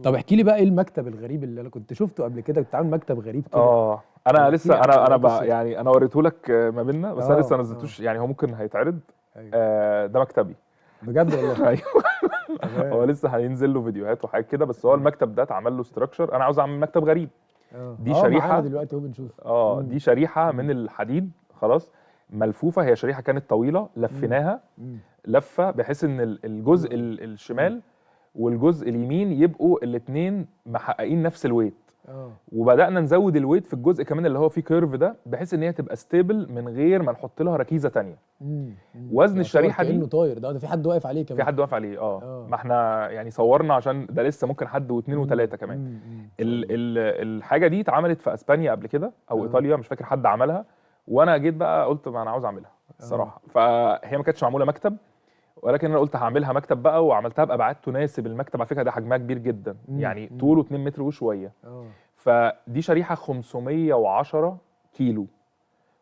طب احكي لي بقى ايه المكتب الغريب اللي انا كنت شفته قبل كده، كنت عامل مكتب غريب كده. انا احكي لسه لي انا قصته. يعني انا وريته لك ما بيننا، بس انا لسه ما اه نزلتوش، يعني هو ممكن هيتعرض. ايوه ده مكتبي. بجد والله. ايوه. هو تمام. لسه هينزل له فيديوهات وحاجات كده، بس هو ايوه المكتب ده اتعمل له ستراكشر. انا عاوز اعمل مكتب غريب. دي معانا شريحه. دلوقتي اهو بنشوف. دي شريحه امم من الحديد، خلاص، ملفوفه. هي شريحه كانت طويله، امم لفيناها امم لفه بحيث ان حلو الجزء قوي. امم الشمال والجزء اليمين يبقوا الاثنين محققين نفس الويت. اه وبدانا نزود الويت في الجزء كمان اللي هو فيه كيرف ده، بحيث ان هي تبقى ستيبل من غير ما نحط لها ركيزه تانية. وزن يعتبر الشريحه دي كأنه طاير، ده في حد واقف عليه في كمان. حد واقف عليه. اه ما احنا يعني صورنا عشان ده لسه ممكن حد واثنين وثلاثه كمان. ان شاء الله. الحاجه دي اتعملت في اسبانيا قبل كده او اه ايطاليا، مش فاكر حد عملها. وانا جيت بقى قلت ما انا عاوز اعملها اه الصراحه. فهي ما كانتش معموله مكتب، ولكن انا قلت هعملها مكتب بقى، وعملتها بابعاد تناسب المكتب. على فكره ده حجمها كبير جدا، يعني امم طوله 2 متر وشويه. اه فدي شريحه 510 كيلو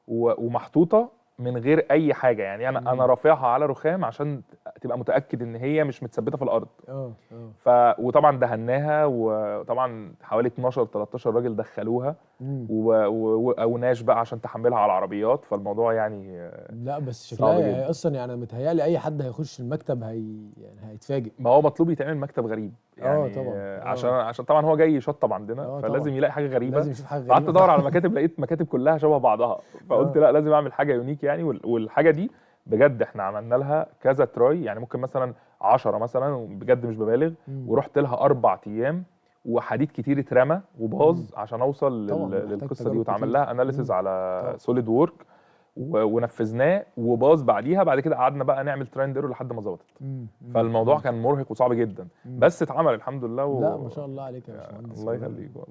ومحطوطه من غير اي حاجه. يعني انا امم رافعها على رخام عشان تبقى متاكد ان هي مش متثبته في الارض. اه وطبعا دهناها، وطبعا حوالي 12 13 راجل دخلوها، امم واوناش بقى عشان تحملها على العربيات. فالموضوع يعني لا بس شكلها صعب هي جدا. اصلا يعني متهيألي اي حد هيخش المكتب يعني هيتفاجئ. ما هو مطلوب يتعمل مكتب غريب اه يعني، طبعا عشان طبعا هو جاي يشطب عندنا، اه فلازم طبعا يلاقي حاجه غريبه. لازم يشوف حاجه فقعدت غريبه ادور على فعلا. مكاتب، لقيت مكاتب كلها شبه بعضها. فقلت اه لا، لازم اعمل حاجه يونيك يعني. والحاجه دي بجد احنا عملنا لها كذا تراي، يعني ممكن مثلا 10 مثلا، بجد مش ببالغ. امم ورحت لها 4 ايام، وحديد كتير اترمى وباظ عشان اوصل طبعا محتاج للقصه دي. تجارب واتعمل كتير. لها اناليسز على طبعا سوليد وورك، ونفذناه وباظ بعديها. بعد كده قعدنا بقى نعمل تراين ايرور لحد ما ظبطت. امم فالموضوع امم كان مرهق وصعب جدا، امم بس اتعمل الحمد لله لا ما شاء الله عليك يا باشمهندس الله والله. يخليك والله.